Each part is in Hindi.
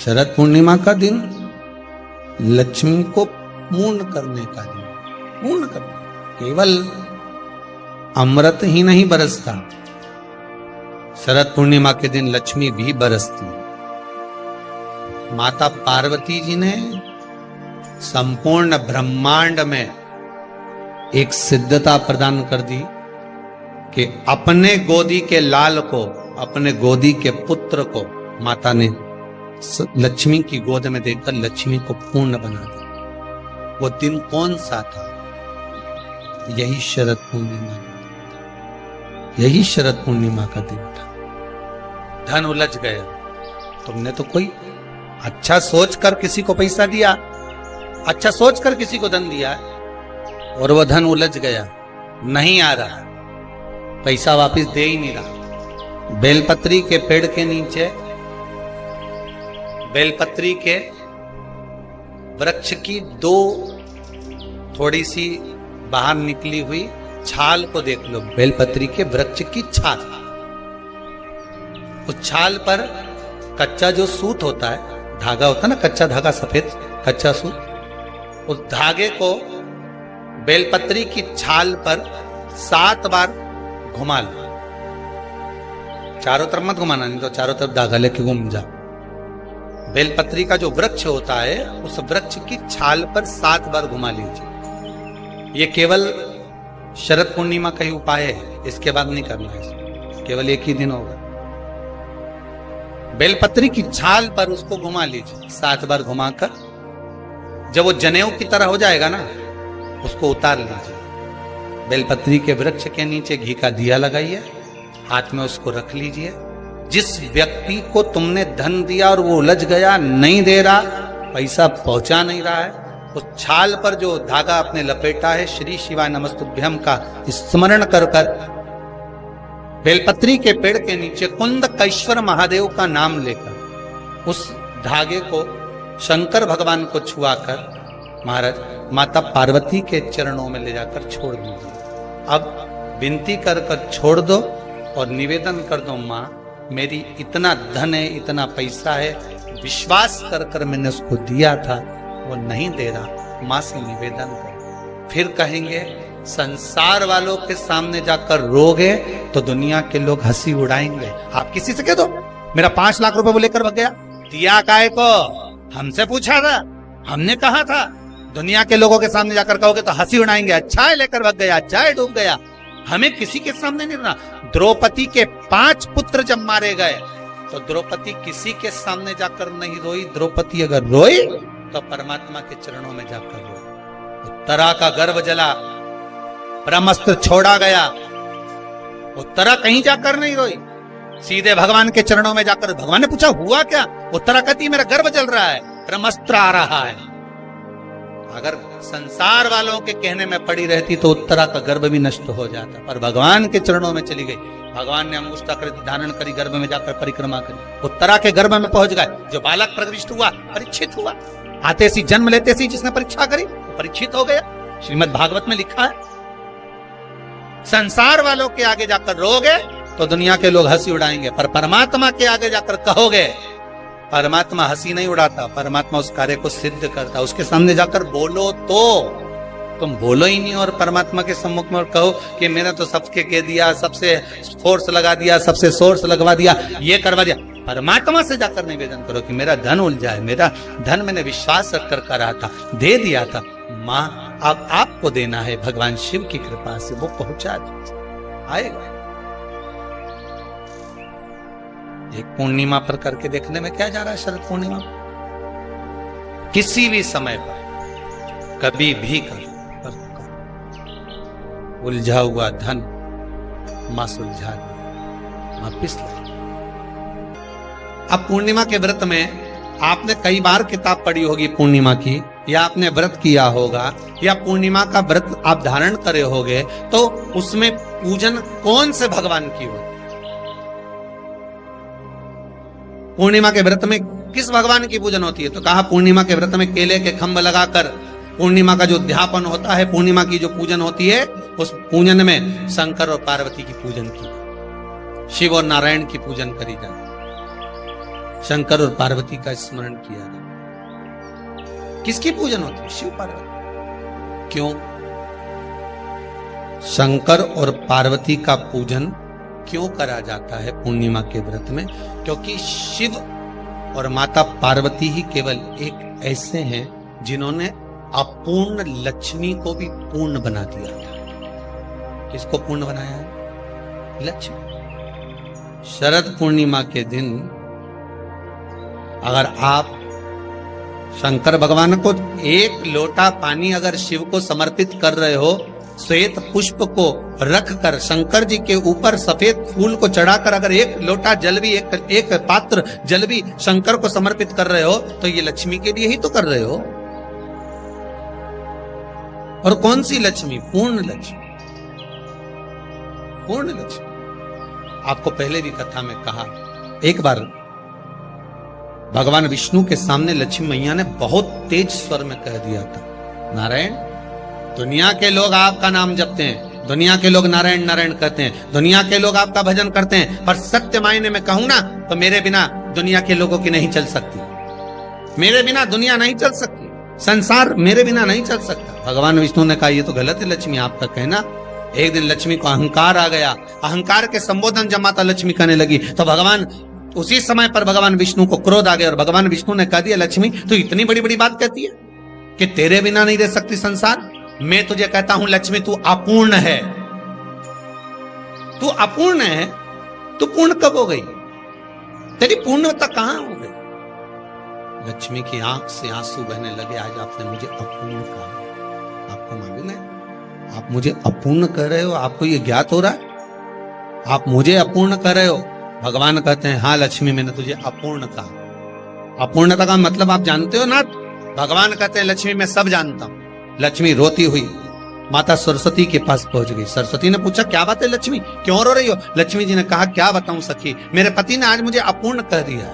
शरद पूर्णिमा का दिन लक्ष्मी को पूर्ण करने का दिन, पूर्ण करने, केवल अमृत ही नहीं बरसता, शरद पूर्णिमा के दिन लक्ष्मी भी बरसती। माता पार्वती जी ने संपूर्ण ब्रह्मांड में एक सिद्धता प्रदान कर दी कि अपने गोदी के लाल को, अपने गोदी के पुत्र को माता ने लक्ष्मी की गोद में देखकर लक्ष्मी को पूर्ण बना दिया। वो दिन कौन सा था? यही शरद पूर्णिमा, यही शरद पूर्णिमा का दिन था। धन उलझ गया, तुमने तो कोई अच्छा सोचकर किसी को पैसा दिया, अच्छा सोचकर किसी को धन दिया, और वो धन उलझ गया, नहीं आ रहा, पैसा वापस दे ही नहीं रहा। बेलपत्री के पेड़ के नीचे, बेलपत्री के वृक्ष की दो थोड़ी सी बाहर निकली हुई छाल को देख लो, बेलपत्री के वृक्ष की छाल। उस छाल पर कच्चा जो सूत होता है, धागा होता है ना, कच्चा धागा, सफेद कच्चा सूत, उस धागे को बेलपत्री की छाल पर 7 बार घुमा लो। चारों तरफ मत घुमाना, नहीं तो चारों तरफ धागा लेके घूम जा। बेलपत्री का जो वृक्ष होता है, उस वृक्ष की छाल पर 7 बार घुमा लीजिए। ये केवल शरद पूर्णिमा का ही उपाय है, इसके बाद नहीं करना है, केवल एक ही दिन होगा। बेलपत्री की छाल पर उसको घुमा लीजिए 7 बार घुमाकर, जब वो जनेऊ की तरह हो जाएगा ना, उसको उतार लीजिए। बेलपत्री के वृक्ष के नीचे घी का दिया लगाइए, हाथ में उसको रख लीजिए। जिस व्यक्ति को तुमने धन दिया और वो उलझ गया, नहीं दे रहा, पैसा पहुंचा नहीं रहा है, उस छाल पर जो धागा आपने लपेटा है, श्री शिवाय नमस्तुभ्यम का स्मरण कर कर बेलपत्री के पेड़ के नीचे कुंदकेश्वर महादेव का नाम लेकर उस धागे को शंकर भगवान को छुआकर महाराज माता पार्वती के चरणों में ले जाकर छोड़ दीजिए। अब विनती कर कर छोड़ दो और निवेदन कर दो, माँ मेरी इतना धन है, इतना पैसा है, विश्वास कर कर मैंने उसको दिया था, वो नहीं दे रहा, माँ से निवेदन कर। फिर कहेंगे संसार वालों के सामने जाकर रोगे तो दुनिया के लोग हंसी उड़ाएंगे। आप किसी से कह दो मेरा 5 लाख रुपए वो लेकर भाग गया, दिया काहे को? हमसे पूछा था, हमने कहा था। दुनिया के लोगों के सामने जाकर कहोगे तो हंसी उड़ाएंगे, अच्छा है लेकर भाग गया, अच्छा है डूब गया। हमें किसी के सामने नहीं रोना। द्रौपदी के 5 पुत्र जब मारे गए तो द्रौपदी किसी के सामने जाकर नहीं रोई। द्रौपदी अगर रोई तो परमात्मा के चरणों में जाकर रोई। उत्तरा का गर्भ जला, ब्रह्मास्त्र छोड़ा गया, उत्तरा कहीं जाकर नहीं रोई, सीधे भगवान के चरणों में जाकर। भगवान ने पूछा हुआ क्या? उत्तरा कहती मेरा गर्भ जल रहा है, ब्रह्मास्त्र आ रहा है। अगर संसार वालों के कहने में पड़ी रहती तो उत्तरा का गर्भ भी नष्ट हो जाता, पर भगवान के चरणों में चली गई। भगवान ने अंगुष्ठाकृति धारण करी, गर्भ में जाकर परिक्रमा करी, उत्तरा के गर्भ में पहुंच गए। जो बालक प्रविष्ट हुआ, परीक्षित हुआ, आते सी जन्म लेते सी जिसने परीक्षा करी परीक्षित हो गया। श्रीमद् भागवत में लिखा है, संसार वालों के आगे जाकर रोगे तो दुनिया के लोग हंसी उड़ाएंगे, पर परमात्मा के आगे जाकर कहोगे, परमात्मा हंसी नहीं उड़ाता, परमात्मा उस कार्य को सिद्ध करता। उसके सामने जाकर बोलो तो, तुम बोलो ही नहीं और परमात्मा के सम्मुख में और कहो कि मैंने तो सबके कह दिया, सबसे फोर्स लगा दिया, सबसे सोर्स लगवा दिया, ये करवा दिया। परमात्मा से जाकर निवेदन करो कि मेरा धन उलझा है, मेरा धन मैंने विश्वास रखकर करा था, दे दिया था, माँ अब आपको देना है, भगवान शिव की कृपा से वो पहुंचा आएगा। एक पूर्णिमा पर करके देखने में क्या जा रहा है? शरद पूर्णिमा किसी भी समय पर कभी भी करो, उलझा हुआ धन मां सुलझा दे, मां पिस ला। अब पूर्णिमा के व्रत में आपने कई बार किताब पढ़ी होगी पूर्णिमा की, या आपने व्रत किया होगा, या पूर्णिमा का व्रत आप धारण करे होगे, तो उसमें पूजन कौन से भगवान की हो? पूर्णिमा के व्रत में किस भगवान की पूजन होती है? तो कहा पूर्णिमा के व्रत में केले के खंभ लगाकर पूर्णिमा का जो अध्यापन होता है, पूर्णिमा की जो पूजन होती है, उस पूजन में शंकर और पार्वती की पूजन की, शिव और नारायण की पूजन करी जाती। शंकर और पार्वती का स्मरण किया जाता। किसकी पूजन होती है? शिव पार्वती। क्यों? शंकर और पार्वती का पूजन क्यों करा जाता है पूर्णिमा के व्रत में? क्योंकि शिव और माता पार्वती ही केवल एक ऐसे हैं जिन्होंने अपूर्ण लक्ष्मी को भी पूर्ण बना दिया था। किसको पूर्ण बनाया है? लक्ष्मी। शरद पूर्णिमा के दिन अगर आप शंकर भगवान को एक लोटा पानी अगर शिव को समर्पित कर रहे हो, श्वेत पुष्प को रख कर शंकर जी के ऊपर सफेद फूल को चढ़ाकर अगर एक लोटा जल भी एक पात्र जल भी शंकर को समर्पित कर रहे हो, तो ये लक्ष्मी के लिए ही तो कर रहे हो। और कौन सी लक्ष्मी? पूर्ण लक्ष्मी। पूर्ण लक्ष्मी। आपको पहले भी कथा में कहा, एक बार भगवान विष्णु के सामने लक्ष्मी मैया ने बहुत तेज स्वर में कह दिया था, नारायण, दुनिया के लोग आपका नाम जपते हैं, दुनिया के लोग नारायण नारायण कहते हैं, दुनिया के लोग आपका भजन करते हैं, पर सत्य मायने में कहूं ना तो मेरे बिना दुनिया के लोगों की नहीं चल सकती। मेरे बिना दुनिया नहीं चल सकती, संसार मेरे बिना नहीं चल सकता। भगवान विष्णु ने कहा, ये तो गलत है लक्ष्मी आपका कहना। एक दिन लक्ष्मी को अहंकार आ गया। अहंकार के संबोधन जब माता लक्ष्मी करने लगी तो भगवान उसी समय पर भगवान विष्णु को क्रोध आ गया और भगवान विष्णु ने कह दिया, लक्ष्मी तू इतनी बड़ी बड़ी बात कहती है कि तेरे बिना नहीं रह सकती संसार। मैं तुझे कहता हूं लक्ष्मी, तू अपूर्ण है। तू अपूर्ण है, तू पूर्ण कब हो गई? तेरी पूर्णता कहां हो गई? लक्ष्मी की आंख से आंसू बहने लगे। आज आपने मुझे अपूर्ण कहा। आपको मालूम है आप मुझे अपूर्ण कह रहे हो? आपको ये ज्ञात हो रहा है आप मुझे अपूर्ण कह रहे हो? भगवान कहते हैं, हाँ लक्ष्मी, मैंने तुझे अपूर्ण कहा। अपूर्णता का मतलब आप जानते हो ना? भगवान कहते हैं, लक्ष्मी मैं सब जानता हूं। लक्ष्मी रोती हुई माता सरस्वती के पास पहुंच गई। सरस्वती ने पूछा, क्या बात है लक्ष्मी, क्यों रो रही हो? लक्ष्मी जी ने कहा, क्या बताऊं सखी, मेरे पति ने आज मुझे अपूर्ण कह दिया।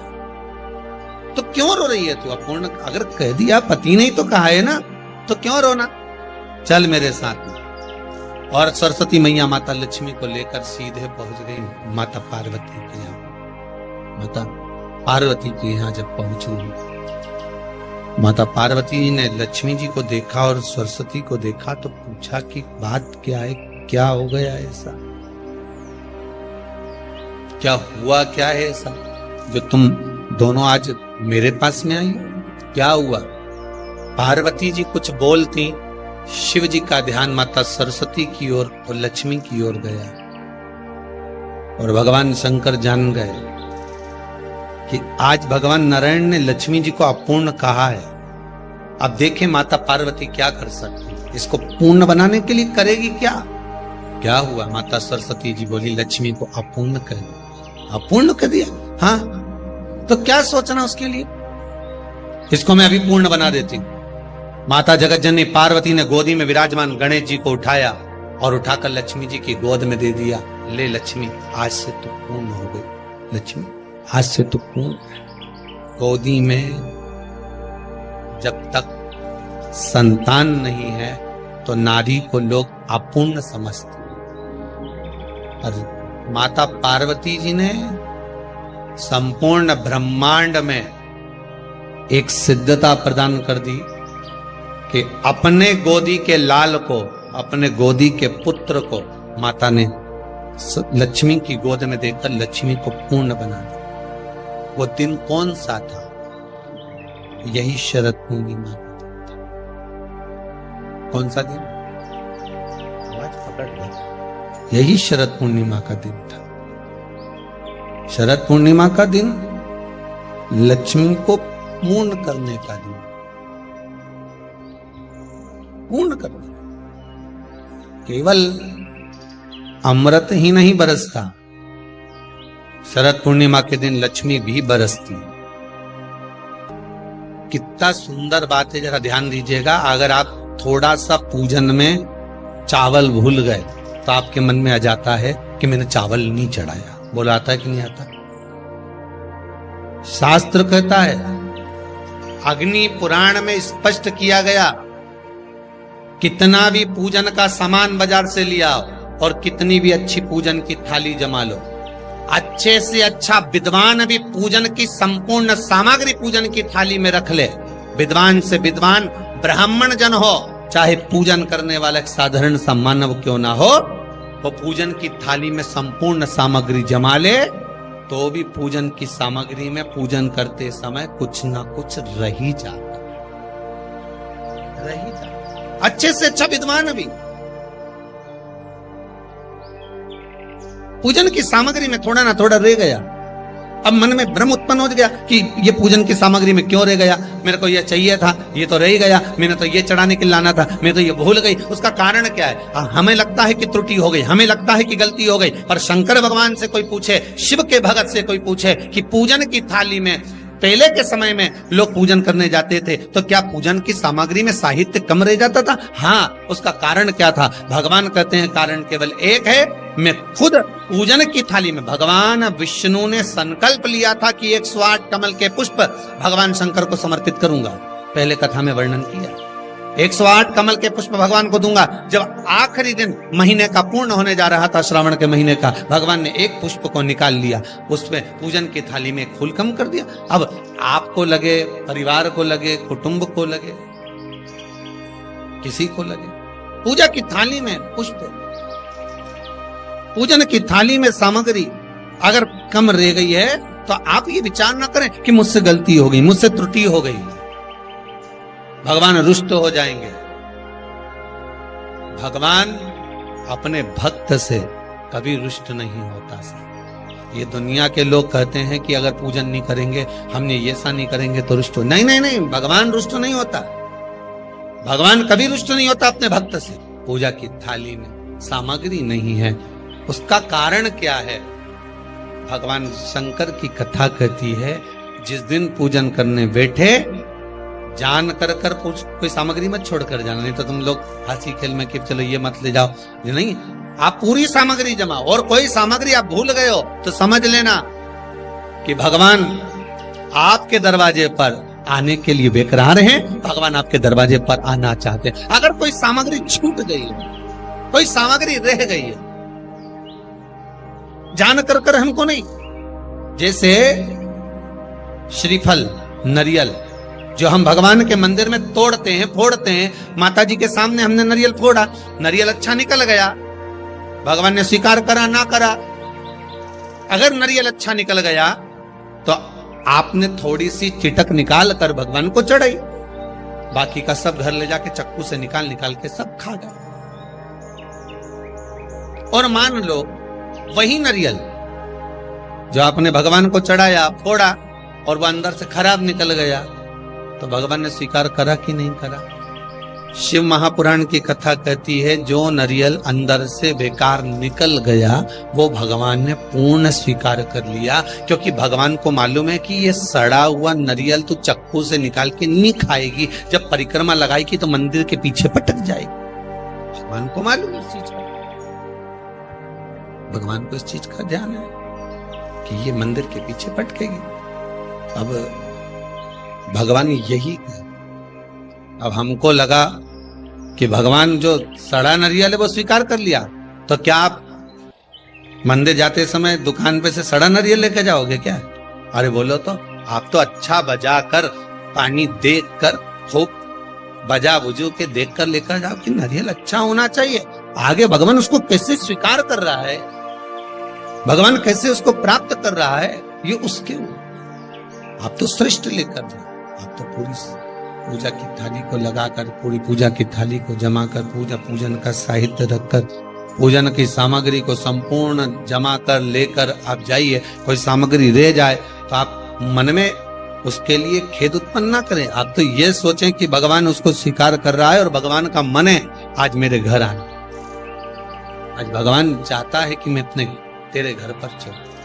तो क्यों रो रही है तू? अपूर्ण अगर कह दिया, पति ने ही तो कहा है ना, तो क्यों रोना? चल मेरे साथ में। और सरस्वती मैया माता लक्ष्मी को लेकर सीधे पहुंच गई माता पार्वती के यहाँ। माता पार्वती के यहाँ जब पहुंची, माता पार्वती ने लक्ष्मी जी को देखा और सरस्वती को देखा तो पूछा कि बात क्या है, क्या हो गया ऐसा, क्या हुआ, क्या है ऐसा जो तुम दोनों आज मेरे पास में आई? क्या हुआ? पार्वती जी कुछ बोलती, शिव जी का ध्यान माता सरस्वती की ओर और लक्ष्मी की ओर गया और भगवान शंकर जान गए कि आज भगवान नारायण ने लक्ष्मी जी को अपूर्ण कहा है। अब देखें माता पार्वती क्या कर सकती है, इसको पूर्ण बनाने के लिए करेगी क्या? क्या हुआ? माता सरस्वती जी बोली, लक्ष्मी को अपूर्ण कर दिया। अपूर्ण कर दिया? हाँ, तो क्या सोचना उसके लिए, इसको मैं अभी पूर्ण बना देती हूं। माता जगत जननी पार्वती ने गोदी में विराजमान गणेश जी को उठाया और उठाकर लक्ष्मी जी की गोद में दे दिया। ले लक्ष्मी, आज से तो पूर्ण हो गई। लक्ष्मी आज से तो पूर्ण। गोदी में जब तक संतान नहीं है तो नारी को लोग अपूर्ण समझते हैं। और माता पार्वती जी ने संपूर्ण ब्रह्मांड में एक सिद्धता प्रदान कर दी कि अपने गोदी के लाल को, अपने गोदी के पुत्र को माता ने लक्ष्मी की गोद में देकर लक्ष्मी को पूर्ण बना दिया। वो दिन कौन सा था? यही शरद पूर्णिमा। कौन सा दिन? आवाज पकड़ लो। यही शरद पूर्णिमा का दिन था। शरद पूर्णिमा का दिन लक्ष्मी को पूर्ण करने का दिन, पूर्ण करने। केवल अमृत ही नहीं बरसता, शरद पूर्णिमा के दिन लक्ष्मी भी बरसती है। कितना सुंदर बात है, जरा ध्यान दीजिएगा। अगर आप थोड़ा सा पूजन में चावल भूल गए तो आपके मन में आ जाता है कि मैंने चावल नहीं चढ़ाया। बोला आता है कि नहीं आता? शास्त्र कहता है, अग्नि पुराण में स्पष्ट किया गया, कितना भी पूजन का सामान बाजार से लिया और कितनी भी अच्छी पूजन की थाली जमा लो, अच्छे से अच्छा विद्वान भी पूजन की संपूर्ण सामग्री पूजन की थाली में रख ले, विद्वान से विद्वान ब्राह्मण जन हो, चाहे पूजन करने वाला एक साधारण सा मानव क्यों ना हो, वो पूजन की थाली में संपूर्ण सामग्री जमा ले, तो भी पूजन की सामग्री में पूजन करते समय कुछ ना कुछ रह ही जाता। अच्छे से अच्छा विद्वान भी पूजन की सामग्री में थोड़ा ना थोड़ा रह गया। अब मन में भ्रम उत्पन्न हो गया कि ये पूजन की सामग्री में क्यों रह गया, मेरे को ये चाहिए था, ये तो रह गया, मैंने तो ये चढ़ाने के लिए लाना था, मैं तो ये भूल गई। उसका कारण क्या है? हमें लगता है कि त्रुटि हो गई, हमें लगता है कि गलती हो गई, पर शंकर भगवान से कोई पूछे, शिव के भगत से कोई पूछे कि पूजन की थाली में पहले के समय में लोग पूजन करने जाते थे तो क्या पूजन की सामग्री में साहित्य कम रह जाता था? हाँ, उसका कारण क्या था? भगवान कहते हैं कारण केवल एक है। मैं खुद पूजन की थाली में, भगवान विष्णु ने संकल्प लिया था कि 108 कमल के पुष्प भगवान शंकर को समर्पित करूंगा। पहले कथा में वर्णन किया, 108 कमल के पुष्प भगवान को दूंगा। जब आखिरी दिन महीने का पूर्ण होने जा रहा था, श्रावण के महीने का, भगवान ने एक पुष्प को निकाल लिया, उसमें पूजन की थाली में फूल कम कर दिया। अब आपको लगे, परिवार को लगे, कुटुंब को लगे, किसी को लगे, पूजा की थाली में पुष्प, पूजन की थाली में सामग्री अगर कम रह गई है तो आप ये विचार ना करें कि मुझसे गलती हो गई, मुझसे त्रुटि हो गई, भगवान रुष्ट हो जाएंगे। भगवान अपने भक्त से कभी रुष्ट नहीं होता। ये दुनिया के लोग कहते हैं कि अगर पूजन नहीं करेंगे, हमने ये ऐसा नहीं करेंगे तो रुष्ट हो। नहीं नहीं नहीं, भगवान रुष्ट नहीं होता, भगवान कभी रुष्ट नहीं होता अपने भक्त से। पूजा की थाली में सामग्री नहीं है, उसका कारण क्या है? भगवान शंकर की कथा कहती है, जिस दिन पूजन करने बैठे जान कर कोई सामग्री मत छोड़ कर जाना, नहीं तो तुम लोग हंसी खेल में कि चलो ये मत ले जाओ, नहीं, आप पूरी सामग्री जमा, और कोई सामग्री आप भूल गए हो तो समझ लेना कि भगवान आपके दरवाजे पर आने के लिए बेकरार हैं, भगवान आपके दरवाजे पर आना चाहते हैं। अगर कोई सामग्री छूट गई है, कोई सामग्री रह गई है, जान कर हमको नहीं, जैसे श्रीफल, नरियल जो हम भगवान के मंदिर में तोड़ते हैं, फोड़ते हैं, माता जी के सामने हमने नरियल फोड़ा, नरियल अच्छा निकल गया, भगवान ने स्वीकार करा ना करा। अगर नरियल अच्छा निकल गया तो आपने थोड़ी सी चिटक निकाल कर भगवान को चढ़ाई, बाकी का सब घर ले जाके चक्कू से निकाल के सब खा गए। और मान लो वही नरियल जो आपने भगवान को चढ़ाया, फोड़ा, और वह अंदर से खराब निकल गया, तो भगवान ने स्वीकार करा कि नहीं करा? शिव महापुराण की कथा कहती है, जो नरियल अंदर से बेकार निकल गया वो भगवान ने पूर्ण स्वीकार कर लिया, क्योंकि भगवान को मालूम है कि ये सड़ा हुआ नरियल तो चक्कू से निकाल के नहीं खाएगी, जब परिक्रमा लगाएगी तो मंदिर के पीछे पटक जाएगी। भगवान को मालूम है इस चीज का, भगवान को इस चीज का ध्यान है कि ये मंदिर के पीछे पटकेगी। अब भगवान यही, अब हमको लगा कि भगवान जो सड़ा नरियल है वो स्वीकार कर लिया, तो क्या आप मंदिर जाते समय दुकान पे से सड़ा नरियल लेके जाओगे क्या? अरे बोलो तो, आप तो अच्छा बजा कर, पानी देख कर, खूब बजा बुजू के देख कर लेकर जाओ कि नरियल अच्छा होना चाहिए। आगे भगवान उसको कैसे स्वीकार कर रहा है, भगवान कैसे उसको प्राप्त कर रहा है, ये उसके आप तो श्रेष्ठ लेकर जाओ। आप तो पूरी पूजा की थाली को लगाकर, पूरी पूजा की थाली को जमा कर, पूजन का साहित्य रखकर, पूजन की सामग्री को संपूर्ण जमा कर लेकर आप जाइए। कोई सामग्री रह जाए तो आप मन में उसके लिए खेद उत्पन्न ना करें, आप तो ये सोचें कि भगवान उसको स्वीकार कर रहा है और भगवान का मन है आज मेरे घर आना। आज भगवान चाहता है कि मैं अपने तेरे घर पर चलूं।